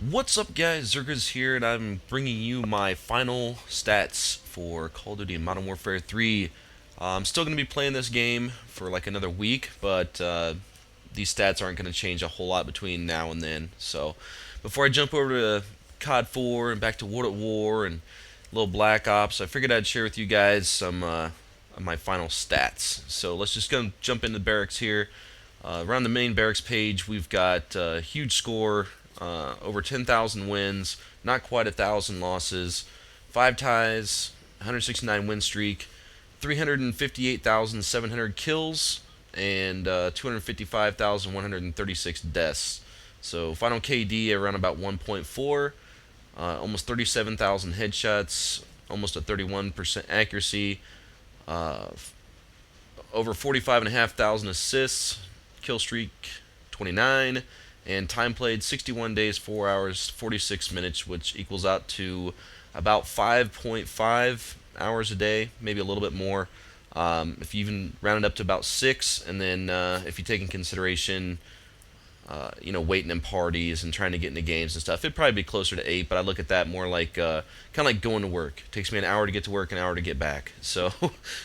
What's up, guys? zzirGrizz here, and I'm bringing you my final stats for Call of Duty Modern Warfare 3. I'm still going to be playing this game for like another week, but these stats aren't going to change a whole lot between now and then. So, before I jump over to COD 4 and back to World at War and a little Black Ops, I figured I'd share with you guys some of my final stats. So, let's just go jump into Barracks here. Around the main Barracks page, we've got a huge score. Over 10,000 wins, not quite 1,000 losses, 5 ties, 169 win streak, 358,700 kills, and 255,136 deaths. So final KD around about 1.4, almost 37,000 headshots, almost a 31% accuracy, uh, over 45,500 assists, kill streak 29, and time played 61 days, 4 hours, 46 minutes, which equals out to about 5.5 hours a day, maybe a little bit more. If you even round it up to about 6, and then if you take in consideration, waiting in parties and trying to get into games and stuff, it'd probably be closer to 8. But I look at that more like kind of like going to work. It takes me an hour to get to work, an hour to get back. So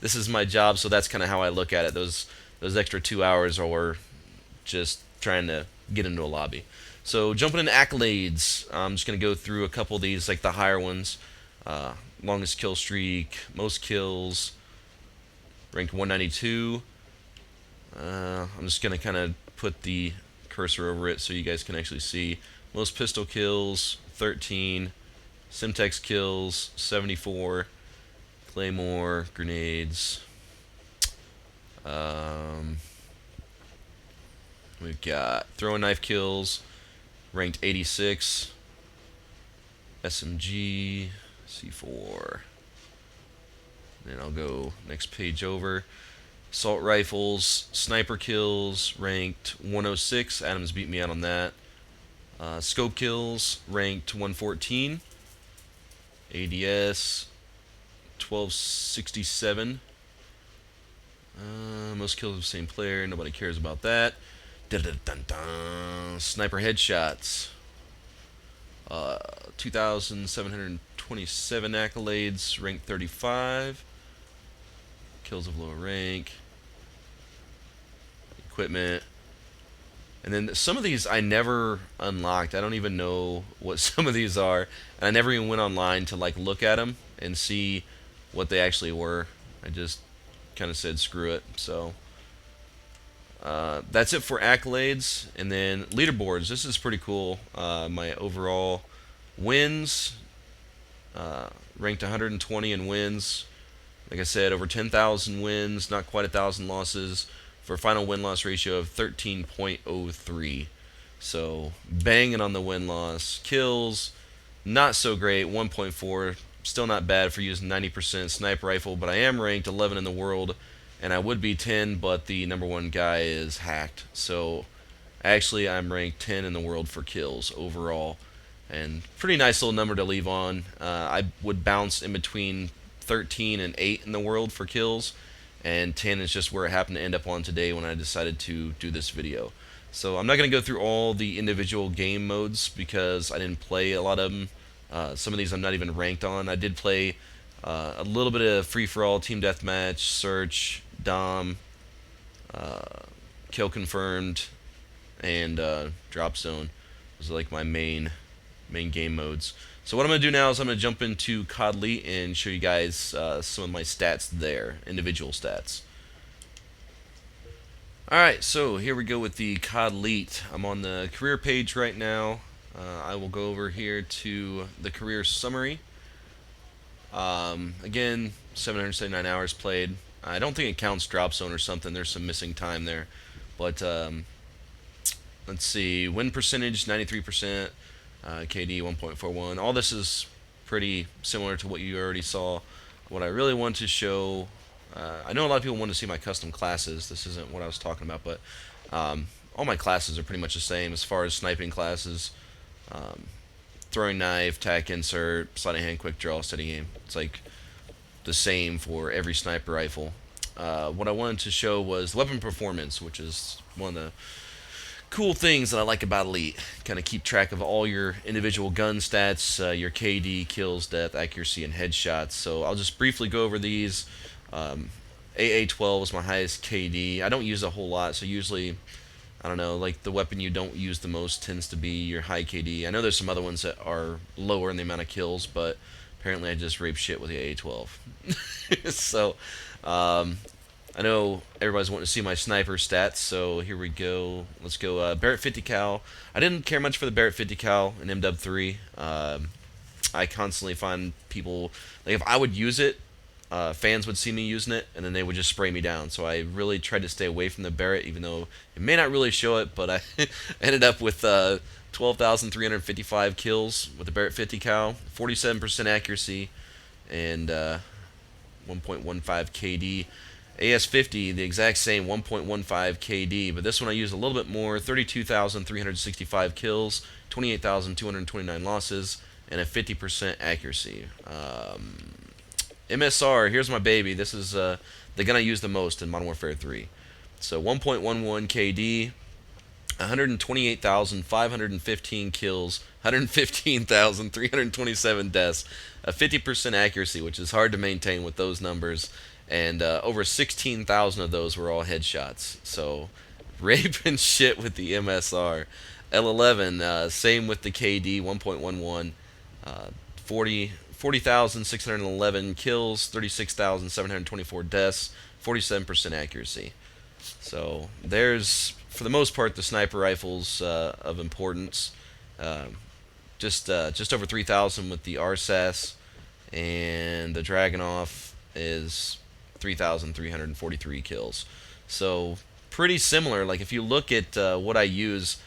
this is my job, so that's kind of how I look at it. Those extra 2 hours are just trying to get into a lobby. So jumping into accolades, I'm just going to go through a couple of these, like the higher ones. Longest kill streak, most kills, ranked 192. I'm just going to kind of put the cursor over it so you guys can actually see. Most pistol kills, 13. Simtex kills, 74. Claymore, grenades. We've got throwing knife kills, ranked 86. SMG, C4. Then I'll go next page over. Assault rifles, sniper kills, ranked 106. Adams beat me out on that. Scope kills, ranked 114. ADS, 1267. Most kills of the same player. Nobody cares about that. Sniper headshots. 2,727 accolades, ranked 35. Kills of lower rank. Equipment. And then some of these I never unlocked. I don't even know what some of these are. And I never even went online to like look at them and see what they actually were. I just kind of said screw it. So that's it for accolades. And then leaderboards. This is pretty cool. My overall wins, ranked 120 in wins. Like I said, over 10,000 wins, not quite 1,000 losses, for a final win-loss ratio of 13.03. So banging on the win-loss. Kills, not so great, 1.4. Still not bad for using 90% sniper rifle, but I am ranked 11 in the world, and I would be 10, but the number 1 guy is hacked. So actually I'm ranked 10 in the world for kills overall, and pretty nice little number to leave on. I would bounce in between 13 and 8 in the world for kills, and 10 is just where it happened to end up on today when I decided to do this video. So I'm not going to go through all the individual game modes because I didn't play a lot of them. Some of these I'm not even ranked on. I did play a little bit of free-for-all, team deathmatch, search, dom, kill confirmed, and drop zone. Those are like my main game modes. So what I'm going to do now is I'm going to jump into COD Elite and show you guys some of my stats there, individual stats. Alright, so here we go with the COD Elite. I'm on the career page right now. I will go over here to the career summary. Again, 779 hours played. I don't think it counts drop zone or something. There's some missing time there. But let's see, win percentage 93%. KD 1.41. All this is pretty similar to what you already saw. What I really want to show, I know a lot of people want to see my custom classes. This isn't what I was talking about, but all my classes are pretty much the same as far as sniping classes. Throwing knife, tac insert, sliding hand, quick draw, steady aim. It's like the same for every sniper rifle. What I wanted to show was weapon performance, which is one of the cool things that I like about Elite. Kind of keep track of all your individual gun stats, your KD, kills, death, accuracy, and headshots. So I'll just briefly go over these. AA-12 is my highest KD. I don't use a whole lot, so usually, I don't know, like the weapon you don't use the most tends to be your high KD. I know there's some other ones that are lower in the amount of kills, but apparently I just rape shit with the AA-12. So, I know everybody's wanting to see my sniper stats, so here we go. Let's go Barrett 50 cal. I didn't care much for the Barrett 50 cal in MW3. I constantly find people, like if I would use it, fans would see me using it, and then they would just spray me down. So I really tried to stay away from the Barrett, even though it may not really show it, but I ended up with 12,355 kills with the Barrett 50 cal, 47% accuracy, and 1.15 KD. AS50, the exact same 1.15 KD, but this one I used a little bit more, 32,365 kills, 28,229 losses, and a 50% accuracy. MSR, here's my baby. This is the gun I use the most in Modern Warfare 3. So 1.11 KD, 128,515 kills, 115,327 deaths, a 50% accuracy, which is hard to maintain with those numbers, and over 16,000 of those were all headshots. So raping shit with the MSR. L11, same with the KD, 1.11, 40,611 kills, 36,724 deaths, 47% accuracy. So there's, for the most part, the sniper rifles of importance. Just over 3,000 with the RSAS, and the Dragunov is 3,343 kills. So pretty similar. Like if you look at what I use,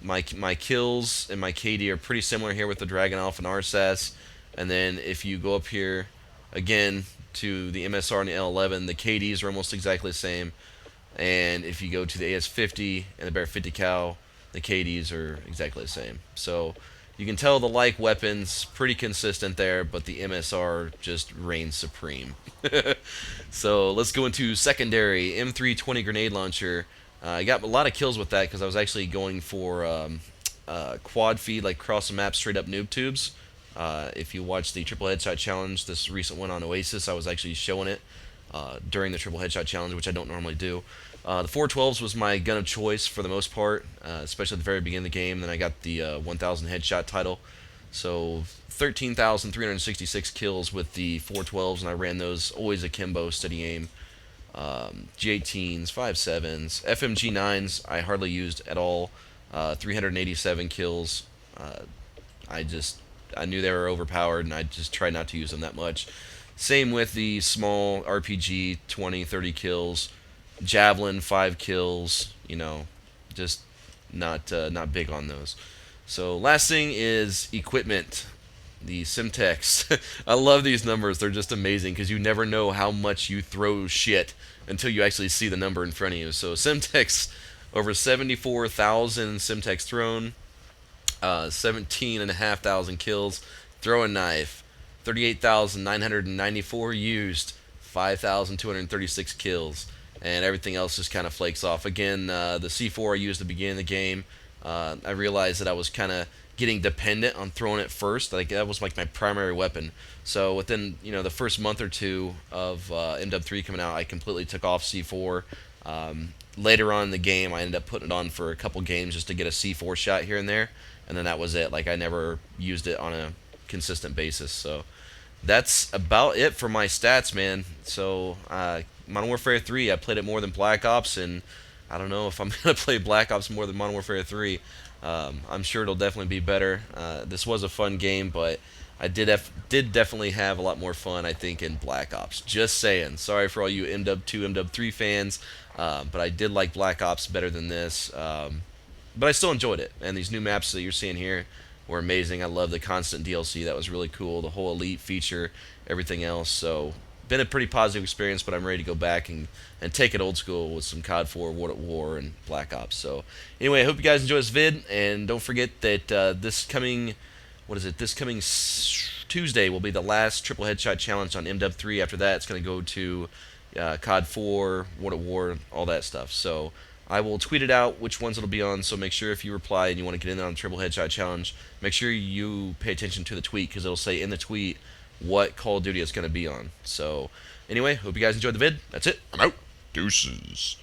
my kills and my KD are pretty similar here with the Dragunov and RSAS. And then if you go up here again to the MSR and the L11, the KDs are almost exactly the same. And if you go to the AS50 and the Barrett 50 cal, the KDs are exactly the same. So you can tell the like weapons pretty consistent there, but the MSR just reigns supreme. So let's go into secondary M320 grenade launcher. I got a lot of kills with that because I was actually going for quad feed, like cross the map straight up noob tubes. If you watch the triple headshot challenge, this recent one on Oasis, I was actually showing it during the triple headshot challenge, which I don't normally do. The 412s was my gun of choice for the most part, especially at the very beginning of the game. Then I got the 1000 headshot title. So 13,366 kills with the 412s, and I ran those always akimbo, steady aim. G18s, 5.7s, FMG 9s I hardly used at all. 387 kills. I knew they were overpowered, and I just tried not to use them that much. Same with the small RPG, 20, 30 kills. Javelin, 5 kills. You know, just not big on those. So last thing is equipment. The Simtex. I love these numbers. They're just amazing because you never know how much you throw shit until you actually see the number in front of you. So Simtex, over 74,000 Simtex thrown, 17,500 kills, throwing knife, 38,994 used, 5,236 kills, and everything else just kind of flakes off. Again, the C4 I used at the beginning of the game. I realized that I was kind of getting dependent on throwing it first. Like that was like my primary weapon. So within the first month or two of MW3 coming out, I completely took off C4. Later on in the game, I ended up putting it on for a couple games just to get a C4 shot here and there, and then that was it. Like I never used it on a consistent basis. So that's about it for my stats, man. So Modern Warfare 3, I played it more than Black Ops, and I don't know if I'm gonna play Black Ops more than Modern Warfare 3. I'm sure it'll definitely be better. This was a fun game, but I did definitely have a lot more fun, I think, in Black Ops. Just saying. Sorry for all you MW2, MW3 fans, but I did like Black Ops better than this. But I still enjoyed it, and these new maps that you're seeing here were amazing. I love the constant DLC. That was really cool. The whole Elite feature, everything else. So been a pretty positive experience, but I'm ready to go back and take it old school with some COD 4, World at War, and Black Ops. So anyway, I hope you guys enjoy this vid, and don't forget that this coming Tuesday will be the last triple headshot challenge on MW3. After that, it's going to go to COD 4, World at War, all that stuff. So I will tweet it out which ones it'll be on. So make sure if you reply and you want to get in on the triple headshot challenge, make sure you pay attention to the tweet because it'll say in the tweet what Call of Duty it's going to be on. So anyway, hope you guys enjoyed the vid. That's it. I'm out. Deuces.